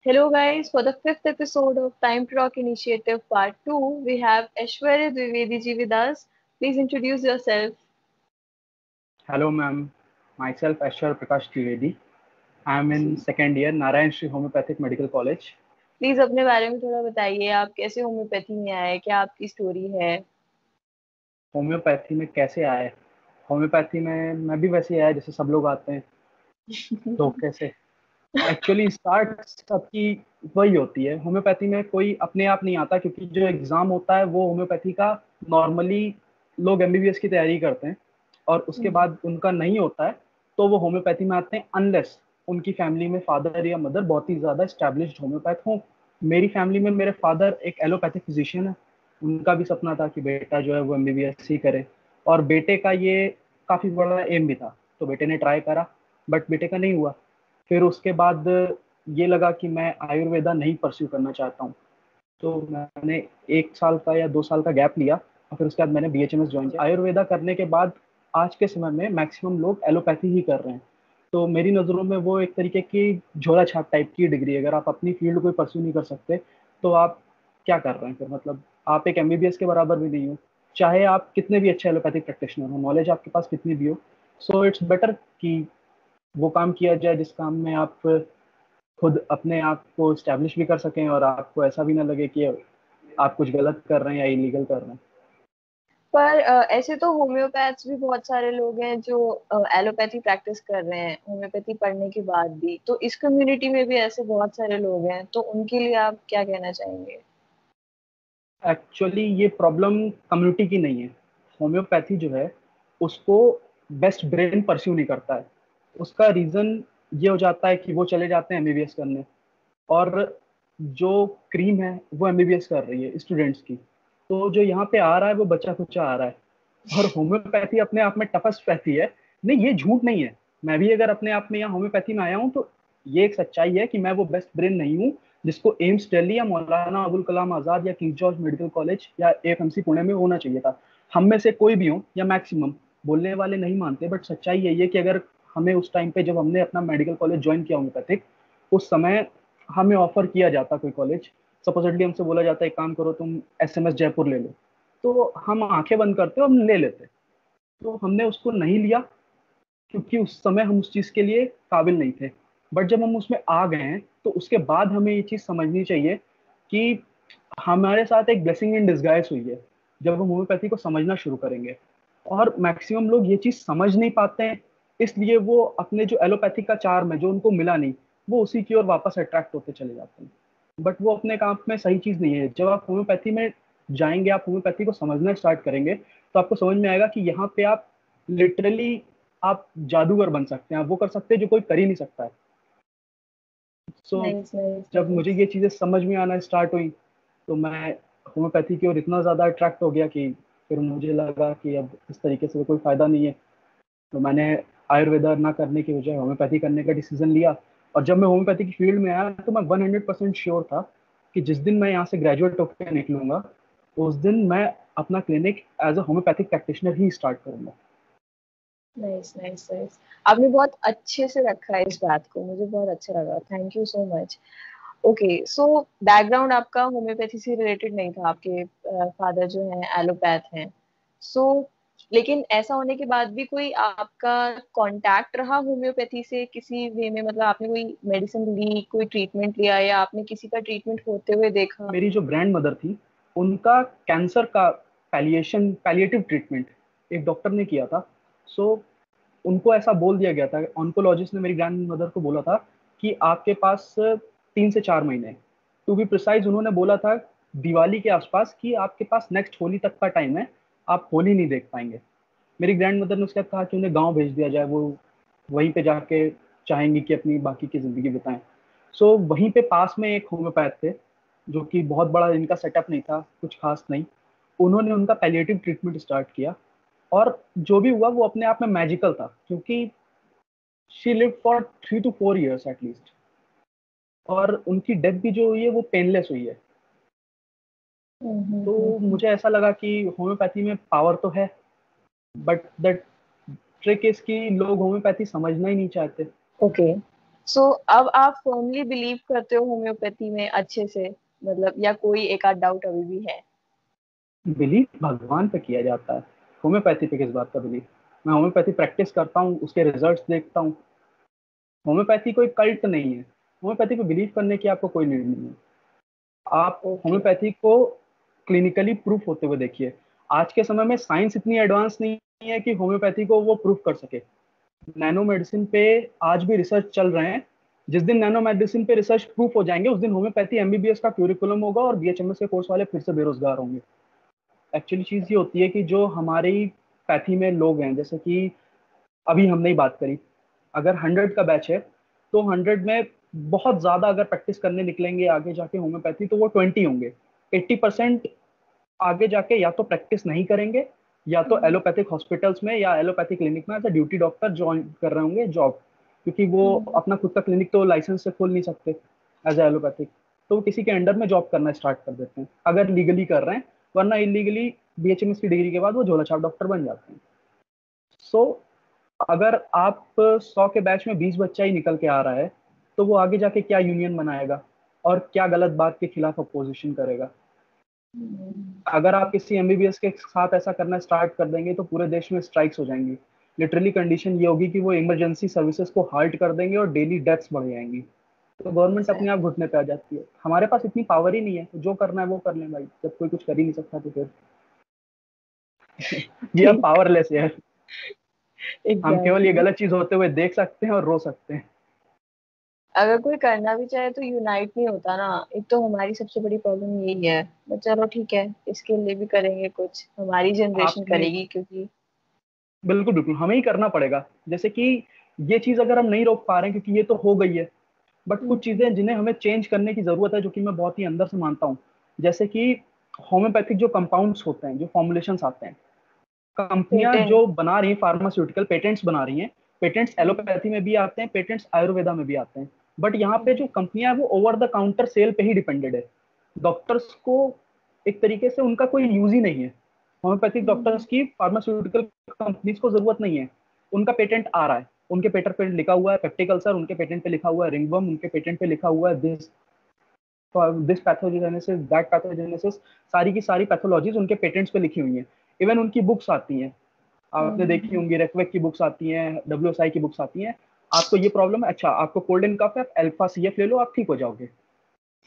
Hello, guys. For the fifth episode of Time to Talk Initiative Part 2, we have Aishwarya Dwivedi ji with us. Please introduce yourself. Hello, ma'am. Myself, Ashwar Prakash Trivedi. I am in second year, Narayan Shri Homeopathic Medical College. Please अपने बारे में थोड़ा बताइए, आप कैसे homeopathy में आए, क्या आपकी स्टोरी है? होम्योपैथी में कैसे आए? होम्योपैथी में मैं भी वैसे ही आया जैसे सब लोग आते हैं, धोखे से। एक्चुअली स्टार्ट सबकी वही होती है। होम्योपैथी में कोई अपने आप नहीं आता, क्योंकि जो एग्जाम होता है वो होम्योपैथी का नॉर्मली लोग एमबीबीएस की तैयारी करते हैं और उसके हम्म, बाद उनका नहीं होता है तो वो होम्योपैथी में आते हैं, अनलेस उनकी फैमिली में फादर या मदर बहुत ही ज्यादा स्टैब्लिश्ड होम्योपैथ हो। मेरी फैमिली में मेरे फादर एक एलोपैथिक फिजिशियन है। उनका भी सपना था कि बेटा जो है वो एमबीबीएस ही करे, और बेटे का ये काफी बड़ा एम भी था, तो बेटे ने ट्राई करा, बट बेटे का नहीं हुआ। फिर उसके बाद ये लगा कि मैं आयुर्वेदा नहीं परस्यू करना चाहता हूँ, तो मैंने 1 साल का या 2 साल का गैप लिया और फिर उसके बाद मैंने बीएचएमएस ज्वाइन किया। आयुर्वेदा करने के बाद आज के समय में मैक्सिमम लोग एलोपैथी ही कर रहे हैं। तो मेरी नज़रों में वो एक तरीके की झोला छाप टाइप की डिग्री है। अगर आप अपनी फील्ड को परस्यू नहीं कर सकते तो आप क्या कर रहे हैं फिर? मतलब आप एक एमबीबीएस के बराबर भी नहीं हो, चाहे आप कितने भी अच्छे एलोपैथिक प्रैक्टिशनर हो, नॉलेज आपके पास कितनी भी हो। सो इट्स बेटर कि वो काम किया जाए जिस काम में आप खुद अपने आप को स्टैब्लिश भी कर सकें और आपको ऐसा भी ना लगे कि आप कुछ गलत कर रहे हैं या इलीगल कर रहे हैं। पर ऐसे तो होम्योपैथ्स भी बहुत सारे लोग हैं जो एलोपैथी प्रैक्टिस कर रहे हैं होम्योपैथी पढ़ने के बाद भी, तो इस कम्युनिटी में भी ऐसे बहुत सारे लोग हैं, तो उनके लिए आप क्या कहना चाहेंगे? एक्चुअली ये प्रॉब्लम कम्युनिटी की नहीं है। होम्योपैथी जो है उसको बेस्ट ब्रेन परस्यू नहीं करता है। उसका रीजन ये हो जाता है कि वो चले जाते हैं एमबीबीएस करने, और जो क्रीम है वो एमबीबीएस कर रही है स्टूडेंट्स की, तो जो यहाँ पे आ रहा है वो बच्चा खुच्चा आ रहा है। और होम्योपैथी अपने आप में टफेस्ट पैथी है। नहीं, ये झूठ नहीं है। मैं भी अगर अपने आप में यहाँ होम्योपैथी में आया हूँ तो ये एक सच्चाई है कि मैं वो बेस्ट ब्रेन नहीं हूँ जिसको एम्स दिल्ली या मौलाना अबुल कलाम आजाद या किंग जॉर्ज मेडिकल कॉलेज या एएफएमसी पुणे में होना चाहिए था। हम में से कोई भी हो या मैक्सिमम, बोलने वाले नहीं मानते, बट सच्चाई यही है कि अगर हमें उस टाइम पे जब हमने अपना मेडिकल कॉलेज ज्वाइन किया होम्योपैथिक, उस समय हमें ऑफर किया जाता कोई कॉलेज, सपोजिटली हमसे बोला जाता है एक काम करो तुम एसएमएस जयपुर ले लो, तो हम आंखें बंद करते और हम ले लेते। तो हमने उसको नहीं लिया क्योंकि उस समय हम उस चीज के लिए काबिल नहीं थे। बट जब हम उसमें आ गए हैं तो उसके बाद हमें ये चीज समझनी चाहिए कि हमारे साथ एक ब्लेसिंग इन डिस्गाइज हुई है जब हम होम्योपैथी को समझना शुरू करेंगे। और मैक्सिमम लोग ये चीज समझ नहीं पाते हैं, इसलिए वो अपने जो एलोपैथी का चार्म है जो उनको मिला नहीं, वो उसी की ओर वापस अट्रैक्ट होते चले जाते हैं। बट वो अपने काम में सही चीज नहीं है। जब आप होम्योपैथी में जाएंगे, आप होम्योपैथी को समझना स्टार्ट करेंगे, तो आपको समझ में आएगा कि यहाँ पे आप लिटरली आप जादूगर बन सकते हैं। आप वो कर सकते हैं जो कोई कर ही नहीं सकता है। सो नाइस नाइस जब मुझे नाइस। ये चीजें समझ में आना स्टार्ट हुई तो मैं होम्योपैथी की ओर इतना ज़्यादा अट्रैक्ट हो गया कि फिर मुझे लगा कि अब इस तरीके से तो कोई फ़ायदा नहीं है। तो मैंने आयुर्वेदा ना करने की बजाय होम्योपैथी करने का डिसीजन लिया। और जब मैं होम्योपैथी की फील्ड में आया तो मैं 100% श्योर था कि जिस दिन मैं यहाँ से ग्रेजुएट होकर निकलूंगा उस दिन मैं अपना clinic as a homeopathic practitioner ही स्टार्ट करूंगा। Nice nice nice. आपने बहुत अच्छे से रखा है इस बात को, मुझे बहुत अच्छा लगा, thank you so much. Okay, so background आपका होम्योपैथी से रिलेटेड नहीं था, आपके फादर जो हैं एलोपैथ हैं। सो लेकिन ऐसा होने के बाद भी कोई आपका कांटेक्ट रहा होम्योपैथी से किसी वे में, मतलब आपने कोई मेडिसिन ली, कोई ट्रीटमेंट लिया, या आपने किसी का ट्रीटमेंट होते हुए देखा? मेरी जो ग्रैंड मदर थी उनका कैंसर का पैलिएटिव ट्रीटमेंट एक डॉक्टर ने किया था। सो उनको ऐसा बोल दिया गया था, ऑन्कोलॉजिस्ट ने मेरी ग्रैंड मदर को बोला था कि आपके पास 3 से 4 महीने, टू बी प्रिसाइज उन्होंने बोला था दिवाली के आसपास, कि आपके पास नेक्स्ट होली तक का टाइम है, आप होली नहीं देख पाएंगे। मेरी ग्रैंड मदर ने उसके बाद कहा कि उन्हें गांव भेज दिया जाए, वो वहीं पे जाके चाहेंगी कि अपनी बाकी की जिंदगी बिताएं। सो वहीं पे पास में एक होम्योपैथ थे जो कि बहुत बड़ा इनका सेटअप नहीं था, कुछ खास नहीं। उन्होंने उनका पैलिएटिव ट्रीटमेंट स्टार्ट किया और जो भी हुआ वो अपने आप में मैजिकल था, क्योंकि she live for 3 to 4 years at least. और उनकी डेथ भी जो हुई है वो पेनलेस हुई है। तो हम्म। मुझे ऐसा लगा कि होम्योपैथी में पावर तो है, बट द ट्रिक इज कि लोग होम्योपैथी समझना ही नहीं चाहते। ओके, सो अब आप फर्मली बिलीव करते हो होम्योपैथी में अच्छे से, मतलब, या कोई एक आध डाउट अभी भी है? बिलीव भगवान पे किया जाता है, होम्योपैथी पे किस बात का बिलीव? मैं होम्योपैथी प्रैक्टिस करता हूँ, उसके रिजल्ट्स देखता हूँ। होम्योपैथी कोई कल्ट नहीं है। होम्योपैथी पे बिलीव करने की आपको कोई नीड नहीं है। आप ओके। होम्योपैथी को क्लिनिकली प्रूफ होते हुए देखिए। आज के समय में साइंस इतनी एडवांस नहीं है कि होम्योपैथी को वो प्रूफ कर सके। नैनो मेडिसिन पे आज भी रिसर्च चल रहे हैं। जिस दिन नैनो मेडिसिन पे रिसर्च प्रूफ हो जाएंगे, उस दिन होम्योपैथी एमबीबीएस का क्यूरिकुलम होगा और बीएचएमएस के कोर्स वाले फिर से बेरोजगार होंगे। एक्चुअली चीज ये होती है कि जो हमारी पैथी में लोग हैं, जैसे कि अभी हमने ही बात करी, अगर 100 का बैच है तो 100 में बहुत ज्यादा अगर प्रैक्टिस करने निकलेंगे आगे जाके होम्योपैथी, तो वो 20 होंगे। 80% आगे जाके या तो प्रैक्टिस नहीं करेंगे, या तो हम्म। एलोपैथिक हॉस्पिटल्स में या एलोपैथिक क्लिनिक में as a duty doctor join कर रहे होंगे जॉब। क्योंकि वो हम्म। अपना खुद का क्लिनिक तो लाइसेंस से खोल नहीं सकते एज अ एलोपैथिक, तो वो किसी के अंडर में जॉब करना स्टार्ट कर देते हैं अगर लीगली कर रहे हैं। वरना इलीगली बीएचएमएस की डिग्री के बाद वो झोला छाप डॉक्टर बन जाते हैं। सो अगर आप 100 के बैच में 20 बच्चा ही निकल के आ रहा है, तो वो आगे जाके क्या यूनियन बनाएगा और क्या गलत बात के खिलाफ अपोजिशन करेगा? अगर आप किसी एमबीबीएस के साथ ऐसा करना स्टार्ट कर देंगे तो पूरे देश में स्ट्राइक्स हो जाएंगी। लिटरली कंडीशन ये होगी कि वो इमरजेंसी सर्विसेज को हाल्ट कर देंगे और डेली डेथ्स बढ़ जाएंगी। तो गवर्नमेंट अपने आप घुटने पे आ जाती है। हमारे पास इतनी पावर ही नहीं है, तो जो करना है वो कर लें भाई। जब कोई कुछ कर ही नहीं सकता तो फिर वी आर ठीक। पावरलेस यार। हम केवल ये एग्जैक्टली। गलत चीज होते हुए देख सकते हैं और रो सकते हैं। अगर कोई करना भी चाहे तो यूनाइट नहीं होता ना। एक तो हमारी सबसे बड़ी प्रॉब्लम यही है। बट चलो ठीक है, इसके लिए भी करेंगे कुछ, हमारी जनरेशन आपने करेगी क्योंकि। बिल्कुल बिल्कुल हमें ही करना पड़ेगा। जैसे कि ये चीज अगर हम नहीं रोक पा रहे हैं क्योंकि ये तो हो गई है, बट कुछ चीजें हम्म। हैं जिन्हें हमें चेंज करने की जरूरत है, जो कि मैं बहुत ही अंदर से मानता हूँ। जैसे कि होम्योपैथिक जो कंपाउंड्स होते हैं, जो फॉर्मुलेशंस आते हैं, कंपनियां पेटेंट। जो बना रही हैं फार्मास्यूटिकल पेटेंट्स बना रही हैं। पेटेंट्स एलोपैथी में भी आते हैं, पेटेंट्स आयुर्वेदा में भी आते हैं। बट यहाँ पे जो कंपनियां हैं वो ओवर द काउंटर सेल पे ही डिपेंडेड है। डॉक्टर्स को एक तरीके से उनका कोई यूज ही नहीं है। होम्योपैथिक डॉक्टर्स की फार्मास्यूटिकल कंपनीज को जरूरत नहीं है। उनका पेटेंट आ रहा है, उनके पेटेंट पे लिखा हुआ है पेप्टिक अल्सर, उनके पेटेंट पे लिखा हुआ है रिंगवर्म, उनके पेटेंट पे लिखा हुआ है दिस पैथोजेनेसिस दैट पैथोजेनेसिस। सारी की सारी पैथोलॉजीज उनके पेटेंट्स पे लिखी हुई हैं। इवन उनकी बुक्स आती हैं, आपने देखी होंगी, रेकवेक की बुक्स आती हैं, डब्ल्यूएसआई की बुक्स आती हैं। आपको ये प्रॉब्लम है, अच्छा आपको कोल्ड एंड कफ है, आप अल्फा सीएफ ले लो, आप ठीक हो जाओगे।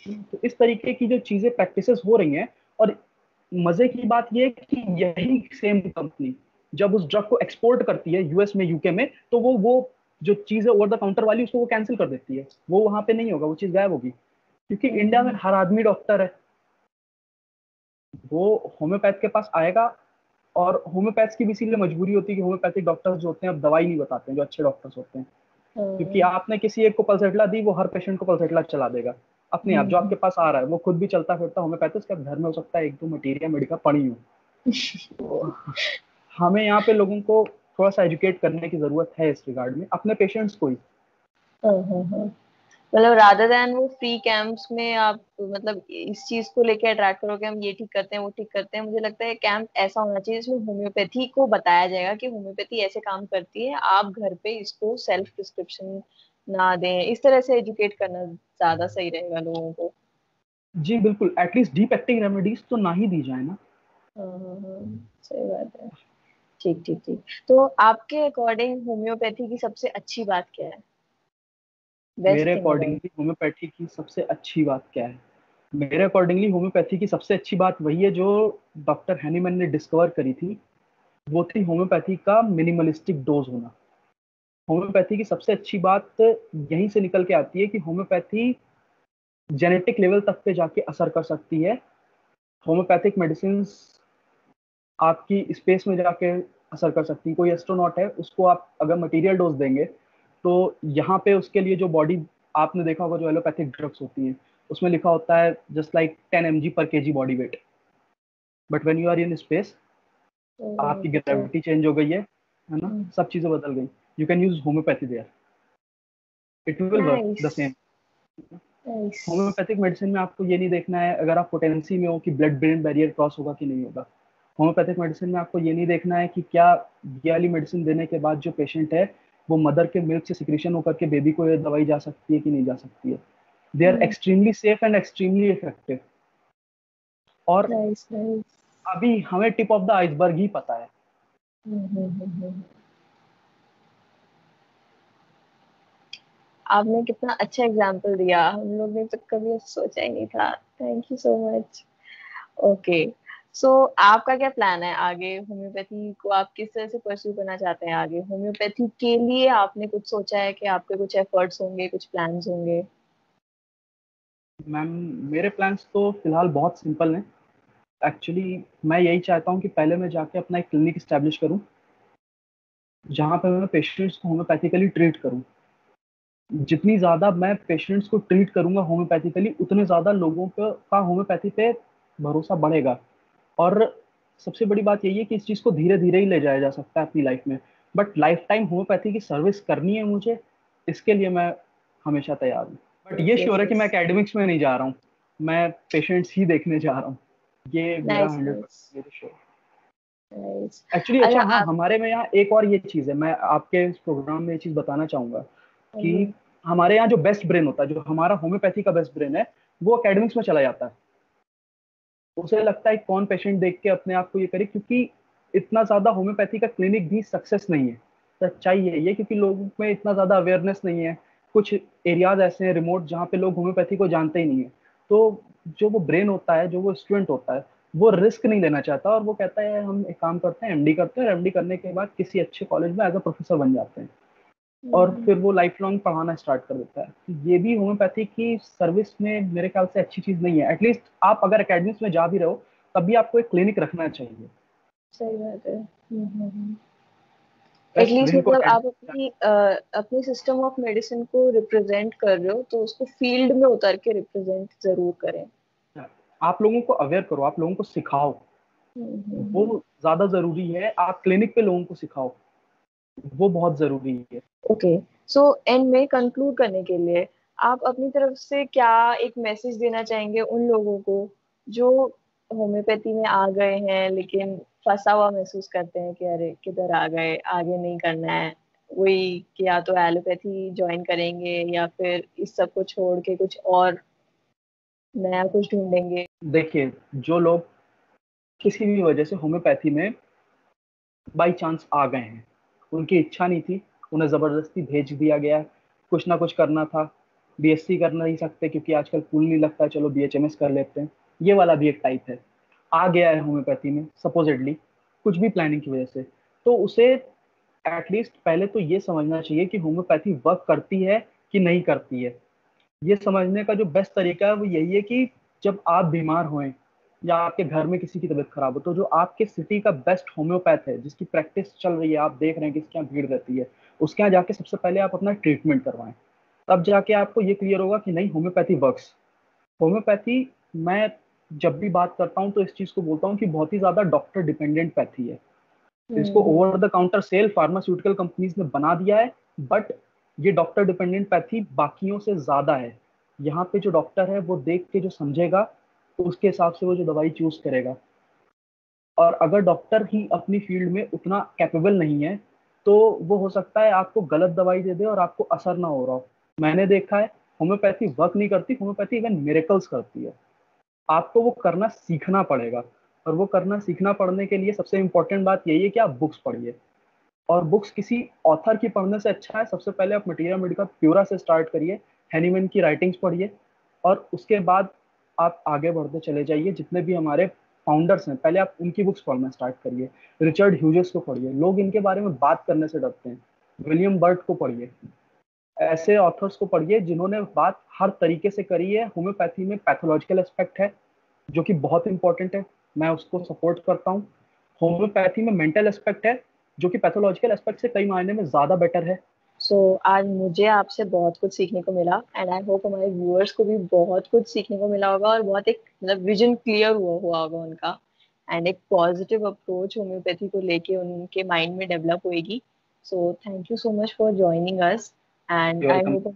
तो इस तरीके की जो चीजें प्रैक्टिसेस हो रही हैं। और मजे की बात यह है कि यही सेम कंपनी जब उस ड्रग को एक्सपोर्ट करती है यूएस में, यूके में, तो वो जो चीज है ओवर द काउंटर वाली, उसको वो कैंसिल कर देती है। वो वहां पे नहीं होगा, वो चीज गायब होगी। क्योंकि इंडिया में हर आदमी डॉक्टर है, वो होम्योपैथ के पास आएगा। और होम्योपैथ की भी इसीलिए मजबूरी होती है कि होम्योपैथिक डॉक्टर्स जो होते हैं अब दवाई नहीं बताते हैं, जो अच्छे डॉक्टर्स होते हैं। क्योंकि आपने किसी एक को पल्सेटला दी, वो हर पेशेंट को पल्सेटला चला देगा अपने आप। जो आपके पास आ रहा है वो खुद भी चलता फिरता होम्योपैथ, उसका घर में हो सकता है एक दो मटीरिया मेडिका पड़ी हो। तो हमें यहाँ पे लोगों को थोड़ा सा एजुकेट करने की जरूरत है इस रिगार्ड में, अपने पेशेंट्स को ही। मतलब रादर देन वो फ्री कैंप्स में आप, मतलब, इस चीज को लेके अट्रैक्ट करो कि हम ये ठीक करते हैं वो ठीक करते हैं, मुझे लगता है कैंप ऐसा होना चाहिए जिसमें होम्योपैथी को बताया जाएगा कि होम्योपैथी ऐसे काम करती है, आप घर पे इसको सेल्फ प्रिस्क्रिप्शन ना दें। इस तरह से एजुकेट करना ज्यादा सही रहेगा लोगों को। जी बिल्कुल, एटलीस्ट डीप एक्टिंग रेमेडीज तो ना ही दी जाए ना। हाँ हाँ हाँ, सही बात है। ठीक ठीक ठीक। तो आपके अकॉर्डिंग होम्योपैथी की सबसे अच्छी बात क्या है? बेस्ट मेरे थिंग अबाउट। अकॉर्डिंगली होम्योपैथी की सबसे अच्छी बात क्या है? मेरे अकॉर्डिंगली होम्योपैथी की सबसे अच्छी बात वही है जो डॉक्टर हैनीमैन ने डिस्कवर करी थी। वो थी होम्योपैथी का मिनिमलिस्टिक डोज होना। होम्योपैथी की सबसे अच्छी बात यहीं से निकल के आती है कि होम्योपैथी जेनेटिक लेवल तक पे जाके असर कर सकती है। होम्योपैथिक मेडिसिन आपकी स्पेस में जाके असर कर सकती है। कोई एस्ट्रोनॉट है, उसको आप अगर मटेरियल डोज देंगे, तो यहाँ पे उसके लिए जो बॉडी, आपने देखा होगा जो एलोपैथिक ड्रग्स होती हैं, उसमें लिखा होता है just like 10 mg per KG body weight. But when you are in space, आपकी तो ग्रेविटी चेंज हो गई है ना, सब चीजें बदल गई। You can use homeopathy there, it will work the nice. Same. Nice. Homeopathic medicine में आपको ये नहीं देखना है अगर आप पोटेंसी में हो कि ब्लड ब्रेन बैरियर क्रॉस होगा कि नहीं होगा। होम्योपैथिक मेडिसिन में आपको ये नहीं देखना है कि क्या ये वाली मेडिसिन देने के बाद जो पेशेंट है वो मदर के मिल्क से सिक्रीशन होकर के बेबी को ये दवाई जा सकती है कि नहीं जा सकती है। They are extremely safe and extremely effective. और नाइस नाइस। अभी हमें टिप ऑफ द आइसबर्ग ही पता है। आपने कितना अच्छा एग्जाम्पल दिया, हम लोग ने तो कभी सोचा ही नहीं था। Thank you so much. Okay, so आपका क्या प्लान है आगे? होम्योपैथी को आप किस तरह से परस्यू करना चाहते हैं आगे? होम्योपैथी के लिए आपने कुछ सोचा है कि आपके कुछ एफर्ट्स होंगे, कुछ प्लान्स होंगे? मैम, मेरे प्लान्स तो फिलहाल बहुत सिंपल हैं। एक्चुअली मैं यही चाहता हूँ कि पहले मैं जाके अपना एक क्लिनिक स्टैब्लिश करूँ, जहाँ पे मैं पेशेंट्स को होम्योपैथिकली ट्रीट करूँ। जितनी ज़्यादा मैं पेशेंट्स को ट्रीट करूंगा होम्योपैथिकली, उतने ज़्यादा लोगों का होम्योपैथी पे भरोसा बढ़ेगा। और सबसे बड़ी बात यही है कि इस चीज़ को धीरे धीरे ही ले जाया जा सकता है अपनी लाइफ में, बट लाइफ टाइम होम्योपैथी की सर्विस करनी है मुझे, इसके लिए मैं हमेशा तैयार हूँ। बट ये यस श्योर है कि मैं यस। एकेडमिक्स में नहीं जा रहा हूँ, मैं पेशेंट्स ही देखने जा रहा हूँ। ये मेरा nice nice 100% sure. Nice. Actually अच्छा, अच्छा हाँ, आप। हमारे में यहाँ एक और ये चीज़ है, मैं आपके इस प्रोग्राम में ये चीज़ बताना चाहूंगा कि हम्म, हमारे यहाँ जो बेस्ट ब्रेन होता है, जो हमारा होम्योपैथी का बेस्ट ब्रेन है, वो एकेडमिक्स में चला जाता है। उसे लगता है कौन पेशेंट देख के अपने आप को ये करे, क्योंकि इतना ज्यादा होम्योपैथी का क्लिनिक भी सक्सेस नहीं है। सच्चाई यही है, क्योंकि लोगों में इतना ज्यादा अवेयरनेस नहीं है। कुछ एरियाज ऐसे हैं रिमोट, जहाँ पे लोग होम्योपैथी को जानते ही नहीं है। तो जो वो ब्रेन होता है, जो वो स्टूडेंट होता है, वो रिस्क नहीं लेना चाहता, और वो कहता है हम एक काम करते हैं, एमडी करते हैं, और एमडी करने के बाद किसी अच्छे कॉलेज में एज अ प्रोफेसर बन जाते हैं, और फिर वो लाइफ लॉन्ग पढ़ाना स्टार्ट कर देता है। तो ये भी होम्योपैथी की सर्विस में मेरे ख्याल से अच्छी चीज नहीं है। एटलीस्ट आप अगर एकेडमिक्स में जा भी रहे हो, तब भी आपको एक क्लिनिक रखना चाहिए। सही बात है। बेस्ट एटलीस्ट ब्रेन को मतलब आप academics अपनी अपनी सिस्टम ऑफ मेडिसिन को रिप्रेजेंट कर रहे हो, तो उसको फील्ड में उतर के रिप्रेजेंट जरूर करें। आप लोगों को अवेयर करो, आप लोगों को सिखाओ, वो हम्म। ज्यादा जरूरी है। आप क्लिनिक पे लोगों को सिखाओ, वो बहुत जरूरी है। ओके, सो एंड में कंक्लूड करने के लिए आप अपनी तरफ से क्या एक मैसेज देना चाहेंगे उन लोगों को जो होम्योपैथी में आ गए हैं लेकिन फंसा हुआ महसूस करते हैं कि अरे किधर आ गए, आगे नहीं करना है, वही कि या तो एलोपैथी ज्वाइन करेंगे या फिर इस सब को छोड़ के कुछ और नया कुछ ढूंढेंगे? देखिए, जो लोग किसी भी वजह से होम्योपैथी में बाई चांस आ गए हैं, उनकी इच्छा नहीं थी, उन्हें जबरदस्ती भेज दिया गया, कुछ ना कुछ करना था, बीएससी कर नहीं सकते क्योंकि आजकल कूल नहीं लगता, चलो बीएचएमएस कर लेते हैं, ये वाला भी एक टाइप है। आ गया है होम्योपैथी में सपोजिटली कुछ भी प्लानिंग की वजह से, तो उसे एटलीस्ट पहले तो ये समझना चाहिए कि होम्योपैथी वर्क करती है कि नहीं करती है। ये समझने का जो बेस्ट तरीका है वो यही है कि जब आप बीमार हों या आपके घर में किसी की तबीयत खराब हो, तो जो आपके सिटी का बेस्ट होम्योपैथ है, जिसकी प्रैक्टिस चल रही है, आप देख रहे हैं कि इसके यहाँ भीड़ रहती है, उसके यहाँ जाके सबसे पहले आप अपना ट्रीटमेंट करवाएं। तब जाके आपको ये क्लियर होगा कि नहीं, होम्योपैथी वर्क्स। होम्योपैथी, मैं जब भी बात करता हूँ तो इस चीज को बोलता हूँ कि बहुत ही ज्यादा डॉक्टर डिपेंडेंट पैथी है। इसको over the counter sale pharmaceutical companies ने बना दिया है, बट ये डॉक्टर डिपेंडेंट पैथी बाकियों से ज्यादा है। यहाँ पे जो डॉक्टर है वो देख के जो समझेगा, तो उसके हिसाब से वो जो दवाई चूज करेगा। और अगर डॉक्टर ही अपनी फील्ड में उतना कैपेबल नहीं है, तो वो हो सकता है आपको गलत दवाई दे दे और आपको असर ना हो रहा हो। मैंने देखा है, होम्योपैथी वर्क नहीं करती, होम्योपैथी इवन मिरेकल्स करती है। आपको वो करना सीखना पड़ेगा, और वो करना सीखना पड़ने के लिए सबसे इंपॉर्टेंट बात यही है कि आप बुक्स पढ़िए। और बुक्स किसी ऑथर की पढ़ने से अच्छा है, सबसे पहले आप मटीरियल मेडिका प्यूरा से स्टार्ट करिए, हैनीमैन की राइटिंग्स पढ़िए, और उसके बाद आप आगे बढ़ते चले जाइए। जितने भी हमारे फाउंडर्स हैं, पहले आप उनकी बुक्स पढ़ना स्टार्ट करिए। रिचर्ड ह्यूजेस को पढ़िए, लोग इनके बारे में बात करने से डरते हैं। विलियम बर्ट को पढ़िए, ऐसे ऑथर्स को पढ़िए जिन्होंने बात हर तरीके से करी है। होम्योपैथी में पैथोलॉजिकल एस्पेक्ट है जो कि बहुत इंपॉर्टेंट है, मैं उसको सपोर्ट करता हूँ। होम्योपैथी में मेंटल एस्पेक्ट है जो कि पैथोलॉजिकल एस्पेक्ट से कई मायने में ज्यादा बेटर है। सो आज मुझे आपसे बहुत कुछ सीखने को मिला, एंड आई होप हमारे व्यूअर्स को भी बहुत कुछ सीखने को मिला होगा, और बहुत एक मतलब विजन क्लियर हुआ होगा उनका, एंड एक पॉजिटिव अप्रोच होम्योपैथी को लेके उनके माइंड में डेवलप होएगी। So thank you so much for joining us, and I welcome. Hope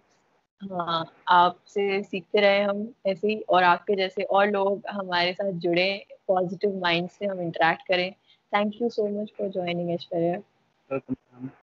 हाँ आपसे सीखते रहे हम ऐसे ही, और आपके जैसे और लोग हमारे साथ जुड़े, पॉजिटिव माइंड से हम इंटरेक्ट करें। Thank you so much for joining Aishwarya. Welcome.